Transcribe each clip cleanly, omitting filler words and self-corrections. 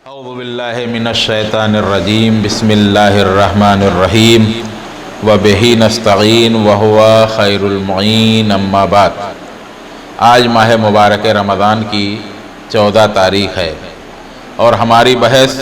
اعوذ باللہ من الشیطان الرجیم بسم اللہ الرحمن الرحیم وبہ نستعین وہو خیر المعین اما بعد۔ آج ماہ مبارک رمضان کی 14 تاریخ ہے اور ہماری بحث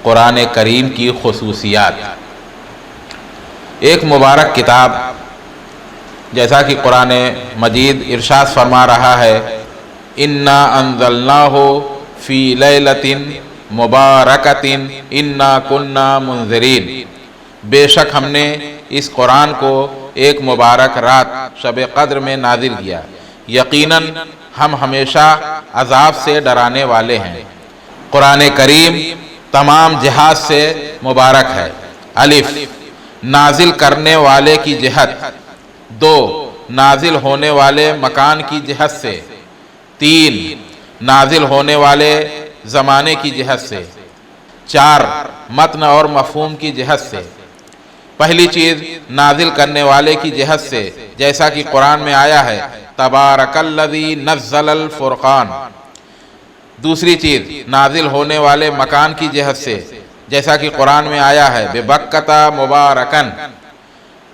قرآن کریم کی خصوصیات۔ ایک مبارک کتاب، جیسا کہ قرآن مجید ارشاد فرما رہا ہے، انا انزلناہ فی لیلۃ مبارکۃ انا کنا منذرین، بے شک ہم نے اس قرآن کو ایک مبارک رات شب قدر میں نازل کیا، یقیناً ہم ہمیشہ عذاب سے ڈرانے والے ہیں۔ قرآن کریم تمام جہات سے مبارک ہے۔ الف، نازل کرنے والے کی جہت۔ دو، نازل ہونے والے مکان کی جہت سے۔ تین، نازل ہونے والے زمانے کی جہت سے۔ چار، متن اور مفہوم کی جہت سے۔ پہلی چیز نازل کرنے والے کی جہت سے، جیسا کہ قرآن میں آیا ہے تبارک الذی نزل الفرقان۔ دوسری چیز نازل ہونے والے مکان کی جہت سے، جیسا کہ قرآن میں آیا ہے ببکۃ مبارکن۔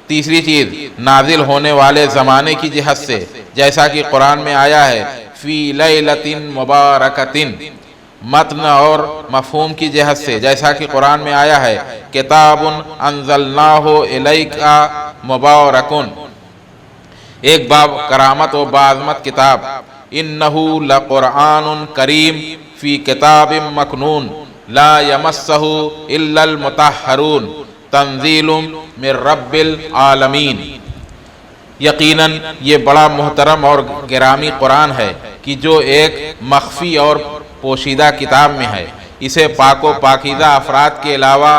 تیسری چیز نازل ہونے والے زمانے کی جہت سے، جیسا کہ قرآن میں آیا ہے فی لیلۃ مبارکۃ۔ متن اور مفہوم کی جہت سے، جیسا کہ قرآن میں آیا ہے کتاب انزلناہ الیک مبارک۔ ایک باب کرامت و بعظمت کتاب، انہ لقرآن کریم فی کتاب مکنون لا یمسہ الا المطہرون تنزیل من رب العالمین۔ یقیناً یہ بڑا محترم اور گرامی قرآن ہے کہ جو ایک مخفی اور پوشیدہ کتاب میں ہے، اسے پاک و پاکیزہ افراد کے علاوہ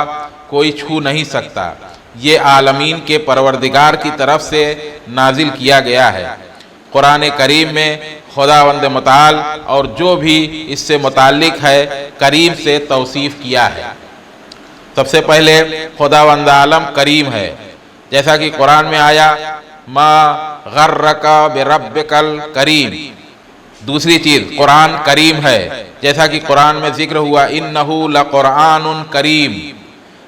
کوئی چھو نہیں سکتا۔ یہ عالمین کے پروردگار کی طرف سے نازل کیا گیا ہے۔ قرآن کریم میں خداوند متعال اور جو بھی اس سے متعلق ہے کریم سے توصیف کیا ہے۔ سب سے پہلے خداوند عالم کریم ہے، جیسا کہ قرآن میں آیا ما غرک بربک الکریم۔ دوسری چیز قرآن کریم ہے، جیسا کہ قرآن میں ذکر ہوا انہ لقرآن کریم،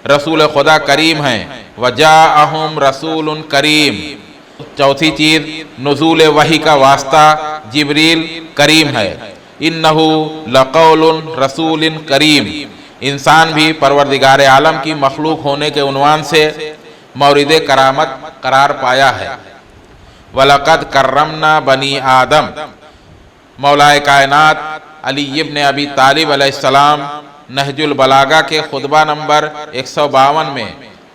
رسول خدا کریم ہیں، وجاءہم رسول کریم۔ چوتھی چیز نزول وحی کا واسطہ جبریل کریم ہے، انہ لقول رسول کریم۔ انسان بھی پروردگار عالم کی مخلوق ہونے کے عنوان سے مورد کرامت قرار پایا ہے۔ وَلَقَدْ كَرَّمْنَا بَنِي آدم۔ مولا کائنات علی ابن ابی طالب علیہ السلام نہج البلاغہ کے خطبہ نمبر 152 میں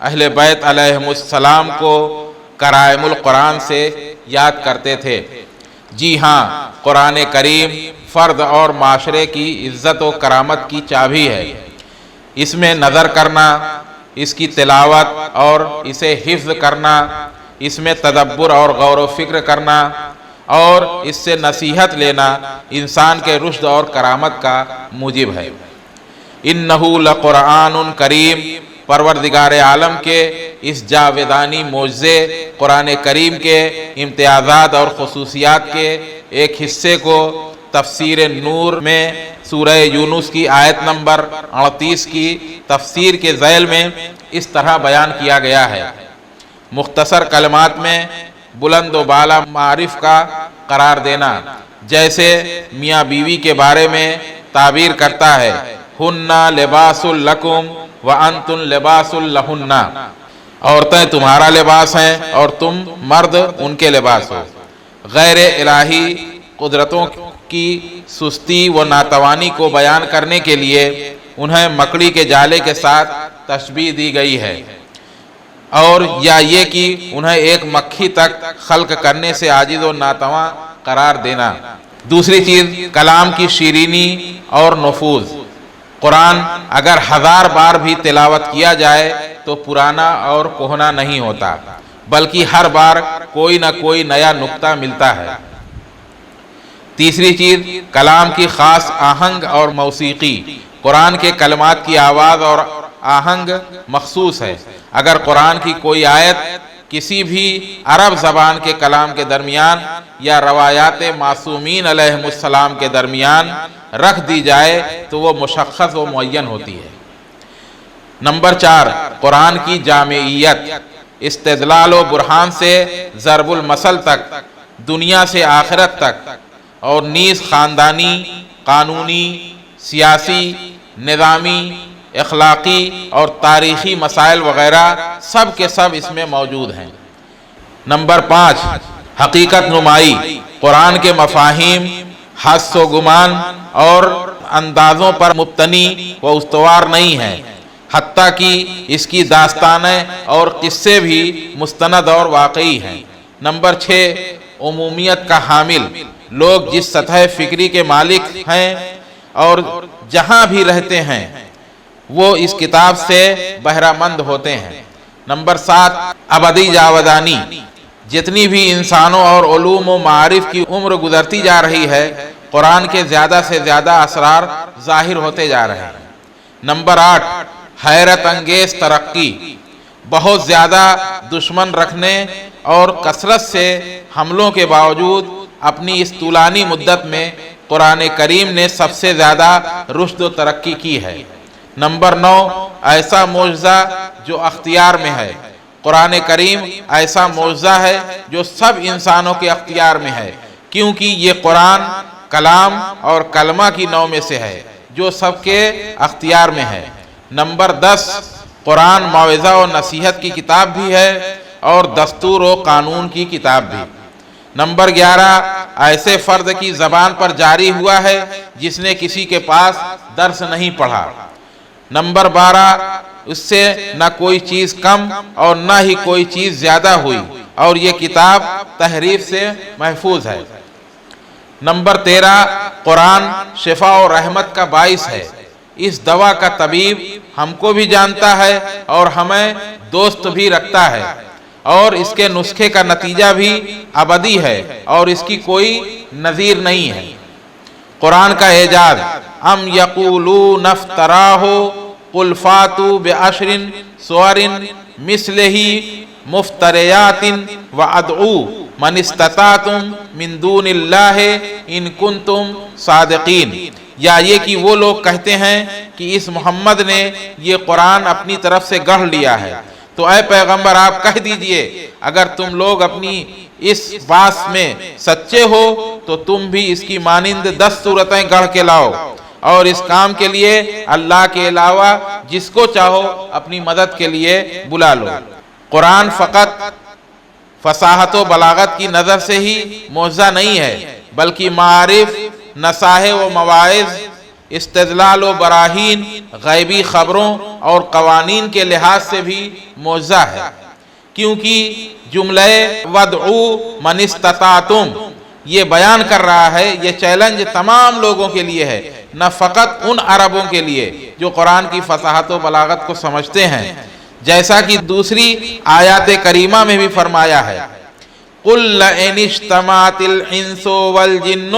اہل بیت علیہم السلام کو کرائم القرآن سے یاد کرتے تھے۔ جی ہاں، قرآن کریم فرد اور معاشرے کی عزت و کرامت کی چابی ہے۔ اس میں نظر کرنا، اس کی تلاوت اور اسے حفظ کرنا، اس میں تدبر اور غور و فکر کرنا اور اس سے نصیحت لینا انسان کے رشد اور کرامت کا موجب ہے۔ انہ لقرآن کریم، پروردگار عالم کے اس جاویدانی معجزے قرآن کریم کے امتیازات اور خصوصیات کے ایک حصے کو تفسیر نور میں سورہ یونس کی آیت نمبر 38 کی تفسیر کے ذیل میں اس طرح بیان کیا گیا ہے۔ مختصر کلمات میں بلند و بالا معارف کا قرار دینا، جیسے میاں بیوی کے بارے میں تعبیر کرتا ہے ہن لباس لکم وانتم لباس لہن، عورتیں تمہارا لباس ہیں اور تم مرد ان کے لباس ہو۔ غیر الہی قدرتوں کی سستی و ناتوانی کو بیان کرنے کے لیے انہیں مکڑی کے جالے کے ساتھ تشبیہ دی گئی ہے، اور یا یہ کہ انہیں ایک مکھی تک خلق کرنے سے عاجز و ناتواں قرار دینا۔ دوسری چیز کلام کی شیرینی اور نفوذ۔ قرآن اگر 1000 بار بھی تلاوت کیا جائے تو پرانا اور کہنا نہیں ہوتا، بلکہ ہر بار کوئی نہ کوئی نیا نکتہ ملتا ہے۔ تیسری چیز کلام کی خاص آہنگ اور موسیقی۔ قرآن کے کلمات کی آواز اور آہنگ مخصوص ہے۔ اگر قرآن کی کوئی آیت کسی بھی عرب زبان کے کلام کے درمیان یا روایات معصومین علیہم السلام کے درمیان رکھ دی جائے تو وہ مشخص و معین ہوتی ہے۔ نمبر 4، قرآن کی جامعیت، استدلال و برہان سے ضرب المثل تک، دنیا سے آخرت تک، اور نیز خاندانی، قانونی، سیاسی، نظامی، اخلاقی اور تاریخی مسائل وغیرہ سب کے سب اس میں موجود ہیں۔ نمبر 5، حقیقت نمائی، قرآن کے مفاہیم حس و گمان اور اندازوں پر مبتنی و استوار نہیں ہیں، حتیٰ کہ اس کی داستانیں اور قصے بھی مستند اور واقعی ہیں۔ نمبر 6، عمومیت کا حامل، لوگ جس سطح فکری کے مالک ہیں اور جہاں بھی رہتے ہیں وہ اس کتاب سے بہرہ مند ہوتے ہیں۔ نمبر 7، ابدی جاودانی، جتنی بھی انسانوں اور علوم و معارف کی عمر گزرتی جا رہی ہے قرآن کے زیادہ سے زیادہ اسرار ظاہر ہوتے جا رہے ہیں۔ نمبر 8، حیرت انگیز ترقی، بہت زیادہ دشمن رکھنے اور کثرت سے حملوں کے باوجود اپنی اس طولانی مدت میں قرآن کریم نے سب سے زیادہ رشد و ترقی کی ہے۔ نمبر 9، ایسا معجزہ جو اختیار میں ہے، قرآن کریم ایسا معجزہ ہے جو سب انسانوں کے اختیار میں ہے، کیونکہ یہ قرآن کلام اور کلمہ کی نوع میں سے ہے جو سب کے اختیار میں ہے۔ نمبر 10، قرآن موعظہ و نصیحت کی کتاب بھی ہے اور دستور و قانون کی کتاب بھی۔ نمبر 11، ایسے فرد کی زبان پر جاری ہوا ہے جس نے کسی کے پاس درس نہیں پڑھا۔ نمبر 12، اس سے نہ کوئی چیز کم اور نہ ہی کوئی چیز زیادہ ہوئی اور یہ کتاب تحریف سے محفوظ ہے۔ نمبر 13، قرآن شفا و رحمت کا باعث ہے، اس دوا کا طبیب ہم کو بھی جانتا ہے اور ہمیں دوست بھی رکھتا ہے، اور اس کے نسخے کا نتیجہ بھی ابدی ہے اور اس کی کوئی نظیر نہیں ہے۔ قرآن کا اعجاز، ام یقولون افتراہ قل فاتوا بعشر سور مثلہ مفتریات وادعوا من استطعتم من دون اللہ ان کنتم صادقین، یا یہ کہ وہ لوگ کہتے ہیں کہ اس محمد نے یہ قرآن اپنی طرف سے گڑھ لیا ہے، تو اے پیغمبر آپ کہہ دیجئے اگر تم لوگ اپنی اس بات میں سچے ہو تو تم بھی اس کی مانند 10 صورتیں گڑھ کے لاؤ، اور اس کام کے لیے اللہ کے علاوہ جس کو چاہو اپنی مدد کے لیے بلا لو۔ قرآن فقط فصاحت و بلاغت کی نظر سے ہی معجزہ نہیں ہے، بلکہ معارف، نصائح و مواعظ، استدلال و براہین، غیبی خبروں اور قوانین کے لحاظ سے بھی معجزہ ہے، کیونکہ جملہ وَادْعُوا مَنِ اسْتَطَعْتُمْ یہ بیان کر رہا ہے، یہ چیلنج تمام لوگوں کے لیے ہے، نہ فقط ان عربوں کے لیے جو قرآن کی فصاحت و بلاغت کو سمجھتے ہیں، جیسا کہ دوسری آیات کریمہ میں بھی فرمایا ہے قُلْ لَئِنِ اجْتَمَعَتِ الْإِنسُ وَالْجِنُّ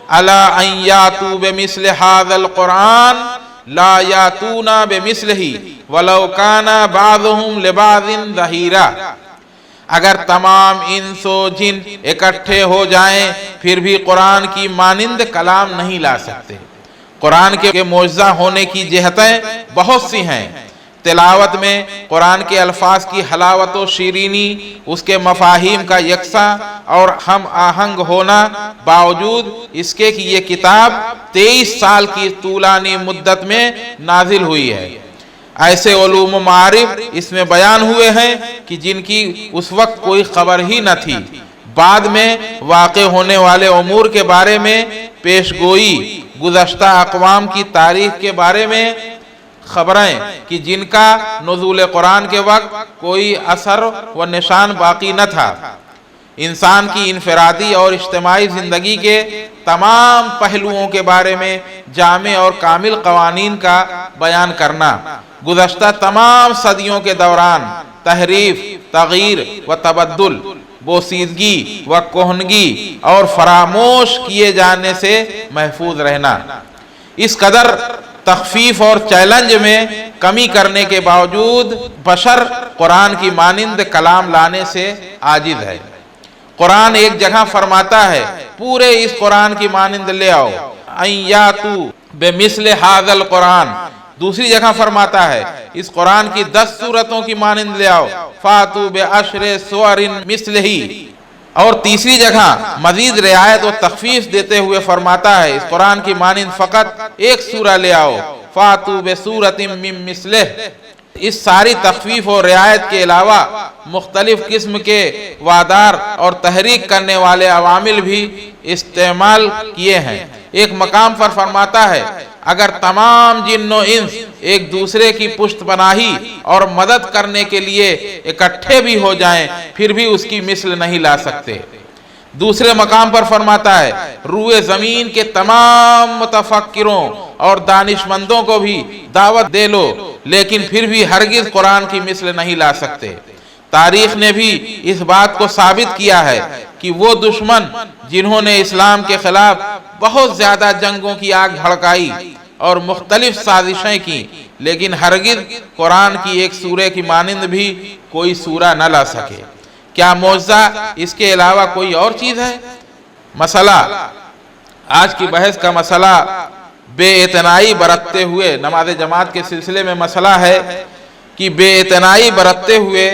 عَلَىٰ أَن يَأْتُوا بِمِثْلِ هَٰذَا الْقُرْآنِ لَا يَأْتُونَ بِمِثْلِهِ وَلَوْ كَانَ بَعْضُهُمْ لِبَعْضٍ ظَهِيرًا، اگر تمام انس و جن اکٹھے ہو جائیں پھر بھی قرآن کی مانند کلام نہیں لا سکتے۔ قرآن کے معجزہ ہونے کی جہتیں بہت سی ہیں۔ تلاوت میں قرآن کے الفاظ کی حلاوت و شیرینی، اس کے مفاہیم کا یکساں اور ہم آہنگ ہونا، باوجود اس کے کہ یہ کتاب 23 سال کی طولانی مدت میں نازل ہوئی ہے۔ ایسے علوم و معارف اس میں بیان ہوئے ہیں کہ جن کی اس وقت کوئی خبر ہی نہ تھی، بعد میں واقع ہونے والے امور کے بارے میں پیشگوئی، گزشتہ اقوام کی تاریخ کے بارے میں خبریں کہ جن کا نزول قرآن کے وقت کوئی اثر و نشان باقی نہ تھا، انسان کی انفرادی اور اجتماعی زندگی کے تمام پہلوؤں کے بارے میں جامع اور کامل قوانین کا بیان کرنا، گزشتہ تمام صدیوں کے دوران تحریف، تغییر و تبدل، بوسیدگی و کہنگی اور فراموش کیے جانے سے محفوظ رہنا۔ اس قدر تخفیف اور چیلنج میں کمی کرنے کے باوجود بشر قرآن کی مانند کلام لانے سے عاجز ہے۔ قرآن ایک جگہ فرماتا ہے پورے اس قرآن کی مانند لے آؤ، ان یاتو بمثل ھذا القرآن، دوسری جگہ فرماتا ہے اس قرآن کی 10 سورتوں کی مانند لے آؤ، فاتو بعشر سور مثلہ، اور تیسری جگہ مزید رعایت و تخفیف دیتے ہوئے فرماتا ہے اس قرآن کی مانند فقط ایک سورہ لے آؤ، فاتو بسورۃ من مثلہ۔ اس ساری تخفیف اور رعایت کے علاوہ مختلف قسم کے وادار اور تحریک کرنے والے عوامل بھی استعمال کیے ہیں۔ ایک مقام پر فرماتا ہے اگر تمام جن و انس ایک دوسرے کی پشت پناہی اور مدد کرنے کے لیے اکٹھے بھی ہو جائیں پھر بھی اس کی مثل نہیں لا سکتے۔ دوسرے مقام پر فرماتا ہے روئے زمین کے تمام متفکروں اور دانشمندوں کو بھی دعوت دے لو لیکن پھر بھی ہرگز قرآن کی مثل نہیں لا سکتے۔ تاریخ نے بھی اس بات کو ثابت کیا ہے کہ وہ دشمن جنہوں نے اسلام کے خلاف بہت زیادہ جنگوں کی آگ بھڑکائی اور مختلف سازشیں کی لیکن ہرگز قرآن کی ایک سورہ کی مانند بھی کوئی سورہ نہ لا سکے۔ کیا معجزہ اس کے علاوہ کوئی اور چیز ہے؟ مسئلہ آج کی بحث کا مسئلہ بے اعتنائی برتتے ہوئے نماز جماعت کے سلسلے میں مسئلہ ہے کہ بے اعتنائی برتتے ہوئے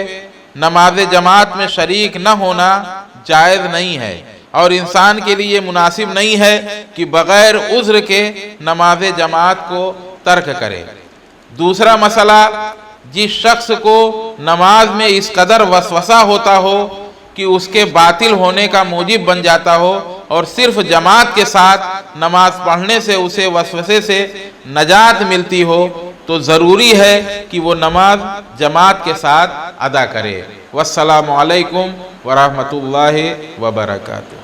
نماز جماعت میں شریک نہ ہونا جائز نہیں ہے اور انسان کے لیے مناسب نہیں ہے کہ بغیر عذر کے نماز جماعت کو ترک کرے۔ دوسرا مسئلہ جس شخص کو نماز میں اس قدر وسوسہ ہوتا ہو کہ اس کے باطل ہونے کا موجب بن جاتا ہو اور صرف جماعت کے ساتھ نماز پڑھنے سے اسے وسوسے سے نجات ملتی ہو تو ضروری ہے کہ وہ نماز جماعت کے ساتھ ادا کرے۔ والسلام علیکم ورحمۃ اللہ وبرکاتہ۔